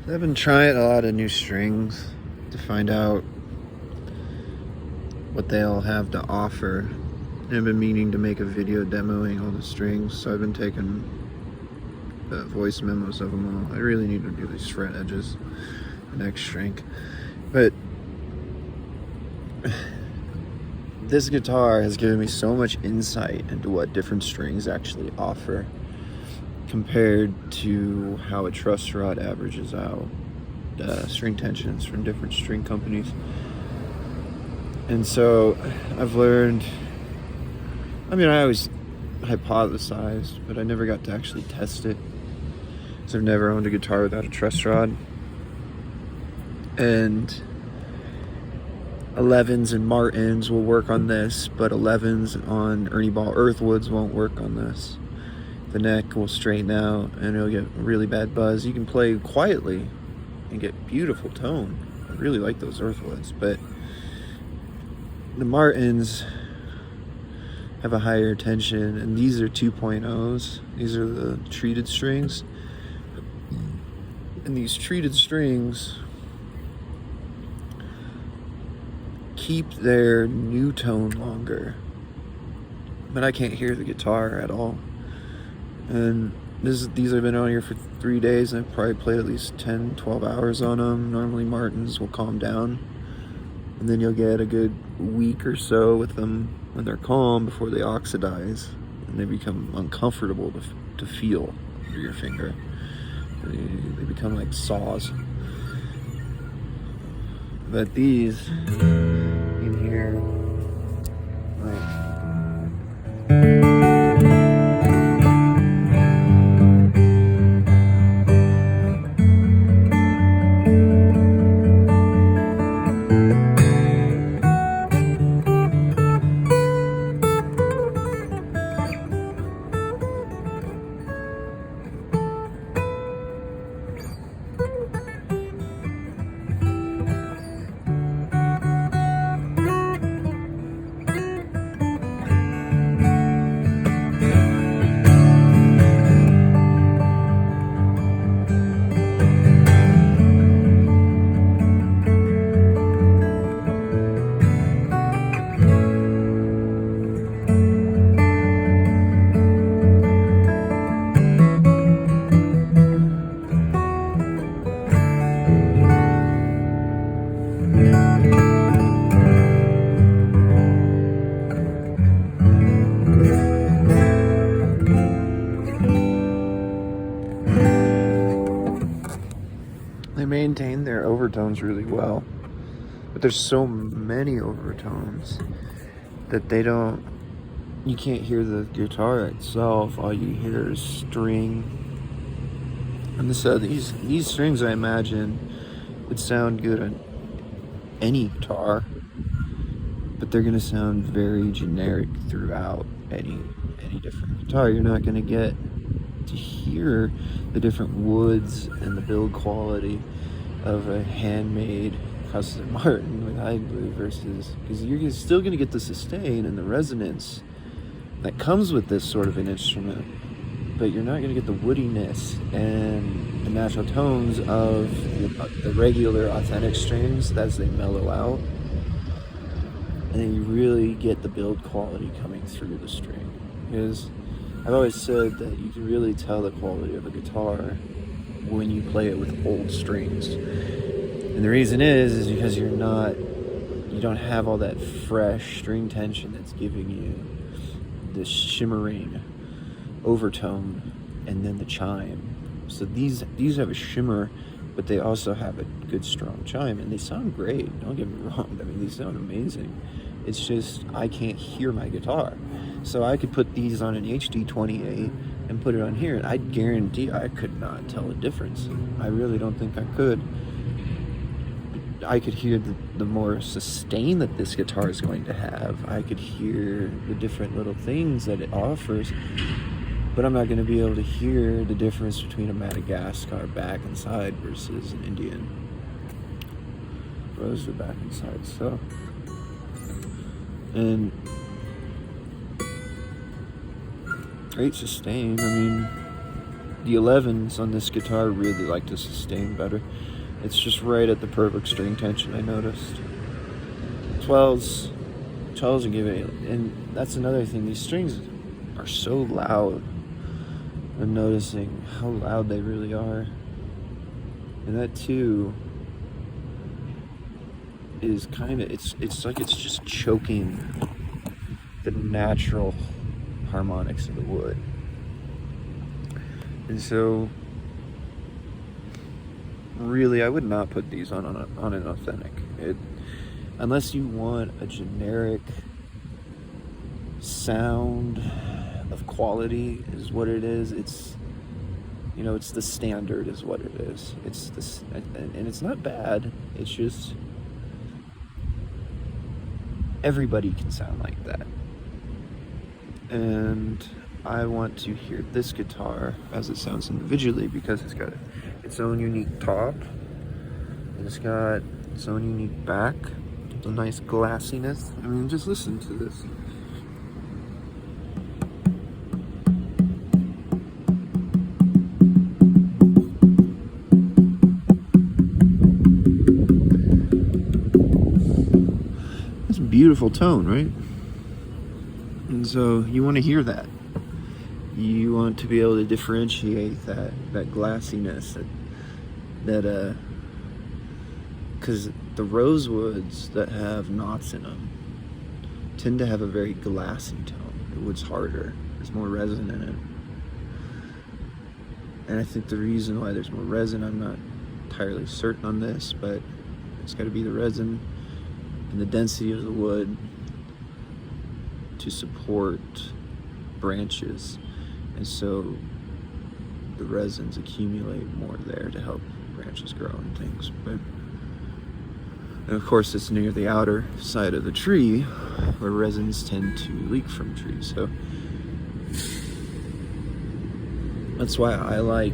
I've been trying a lot of new strings to find out what they all have to offer. I've been meaning to make a video demoing all the strings, so I've been taking voice memos of them all. I really need to do these fret edges next string. But this guitar has given me so much insight into what different strings actually offer compared to how a truss rod averages out string tensions from different string companies. And so I've learned, I always hypothesized, but I never got to actually test it, because I've never owned a guitar without a truss rod. And 11s and Martins will work on this, but 11s on Ernie Ball Earthwoods won't work on this. The neck will straighten out and it'll get really bad buzz. You can play quietly and get beautiful tone. I really like those Earthwoods, but the Martins have a higher tension, and these are 2.0s. These are the treated strings. And these treated strings keep their new tone longer, but I can't hear the guitar at all. And these have been on here for 3 days, and I've probably played at least 10-12 hours on them. Normally Martins will calm down, and then you'll get a good week or so with them when they're calm before they oxidize and they become uncomfortable to feel under your finger. They become like saws. But these in here, they maintain their overtones really well, but there's so many overtones that you can't hear the guitar itself. All you hear is string. And so these strings, I imagine, would sound good on any guitar, but they're gonna sound very generic throughout any different guitar. You're not gonna get to hear the different woods and the build quality of a handmade custom Martin with hide glue versus, because you're still going to get the sustain and the resonance that comes with this sort of an instrument, but you're not going to get the woodiness and the natural tones of the regular authentic strings as they mellow out. And then you really get the build quality coming through the string, because I've always said that you can really tell the quality of a guitar when you play it with old strings. And the reason is because you don't have all that fresh string tension that's giving you this shimmering overtone and then the chime. So these have a shimmer, but they also have a good strong chime, and they sound great. Don't get me wrong. These sound amazing. It's just I can't hear my guitar. So I could put these on an HD28 and put it on here, and I guarantee I could not tell a difference. I really don't think I could. I could hear the more sustain that this guitar is going to have. I could hear the different little things that it offers, but I'm not going to be able to hear the difference between a Madagascar back and side versus an Indian rosewood back and side. So, and great sustain. The 11s on this guitar really like to sustain better. It's just right at the perfect string tension, I noticed. 12s are giving it, and that's another thing. These strings are so loud. I'm noticing how loud they really are. And that too is kind of, it's like it's just choking the natural harmonics of the wood. And so really I would not put these on an authentic. Unless you want a generic sound of quality is what it is. It's, you know, it's the standard is what it is. It's this, and it's not bad. It's just everybody can sound like that. And I want to hear this guitar as it sounds individually because it's got its own unique top. And it's got its own unique back. A nice glassiness. I mean, just listen to this. That's a beautiful tone, right? And so you want to hear that. You want to be able to differentiate that glassiness, that because the rosewoods that have knots in them tend to have a very glassy tone. The wood's harder. There's more resin in it. And I think the reason why there's more resin, I'm not entirely certain on this, but it's got to be the resin and the density of the wood to support branches. And so the resins accumulate more there to help branches grow and things. And of course, it's near the outer side of the tree where resins tend to leak from trees. So that's why I like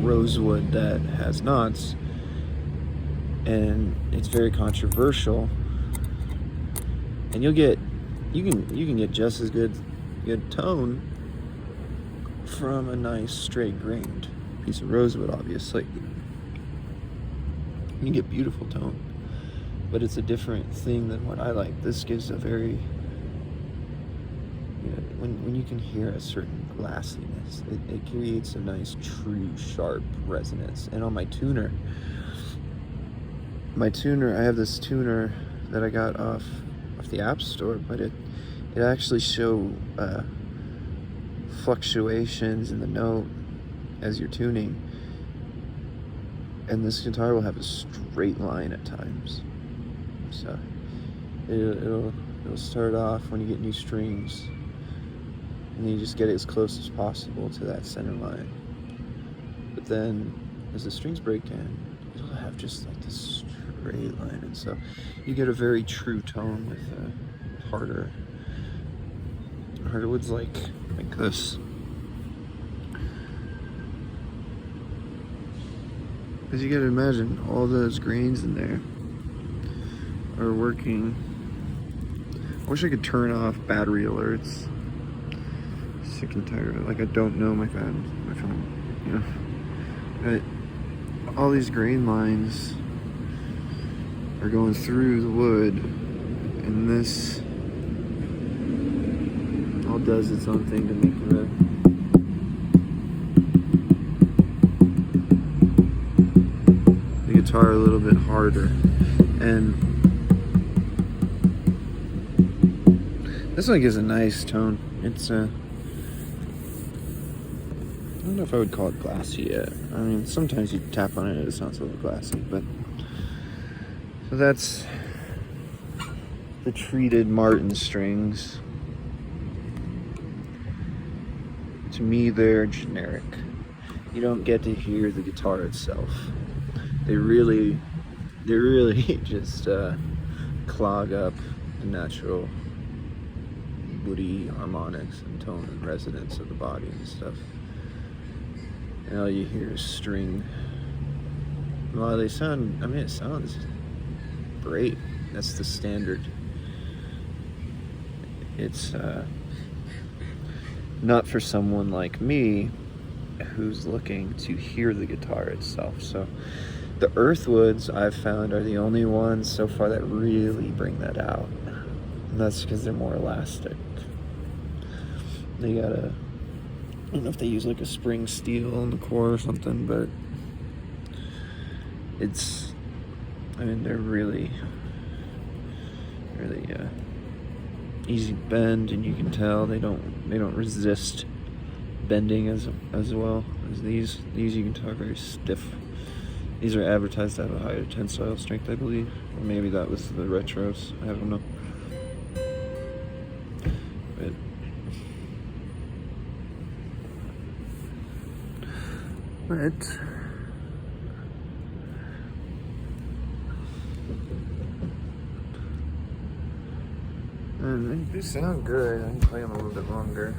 rosewood that has knots. And it's very controversial. And you can get just as good tone from a nice straight grained piece of rosewood, obviously. You get beautiful tone, but it's a different thing than what I like. This gives a very, you know, when you can hear a certain glassiness, it creates a nice, true, sharp resonance. And on my tuner, I have this tuner that I got off the App Store, but it actually show fluctuations in the note as you're tuning. And this guitar will have a straight line at times. So it'll start off when you get new strings, and then you just get it as close as possible to that center line. But then as the strings break in, it'll have just like this straight line, and so you get a very true tone with harder woods like this. Because you gotta imagine all those grains in there are working. I wish I could turn off battery alerts. Sick and tired of it. Like, I don't know my phone, you know. But all these grain lines are going through the wood, and this all does its own thing to make the guitar a little bit harder. And this one gives a nice tone. It's I don't know if I would call it glassy yet. I mean, sometimes you tap on it and it sounds a little glassy, but so that's the treated Martin strings. To me, they're generic. You don't get to hear the guitar itself. They really just clog up the natural woody harmonics and tone and resonance of the body and stuff. And all you hear is string. Well, it sounds great. That's the standard. It's not for someone like me who's looking to hear the guitar itself. So the earthwoods I've found are the only ones so far that really bring that out. And that's because they're more elastic. They got I don't know if they use like a spring steel in the core or something, but they're really easy to bend, and you can tell they don't resist bending as well as these. These you can tell are very stiff. These are advertised to have a higher tensile strength, I believe, or maybe that was the retros. I don't know. But they do sound good. I can play them a little bit longer.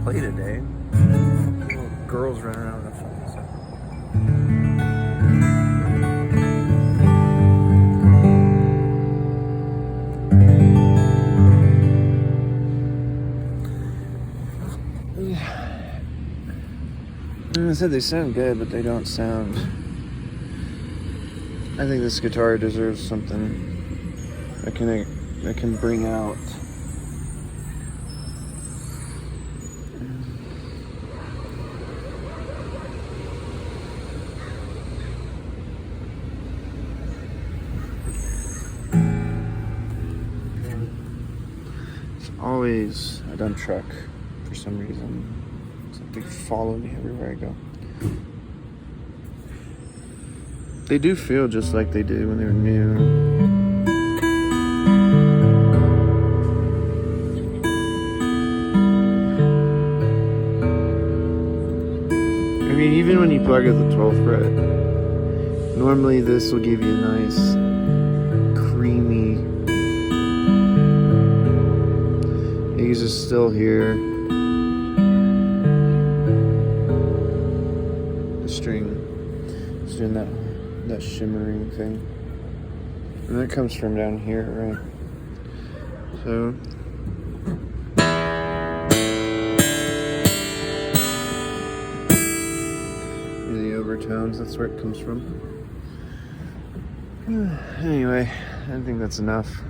Play today. Little girls running around with phones. I said they sound good, but they don't sound. I think this guitar deserves something that can bring out. Always a dump truck for some reason. It's like they follow me everywhere I go. They do feel just like they did when they were new. I mean, even when you plug at the 12th fret, normally this will give you a nice creamy. He's just still here. The string is doing that shimmering thing. And that comes from down here, right? So the overtones, that's where it comes from. Anyway, I think that's enough.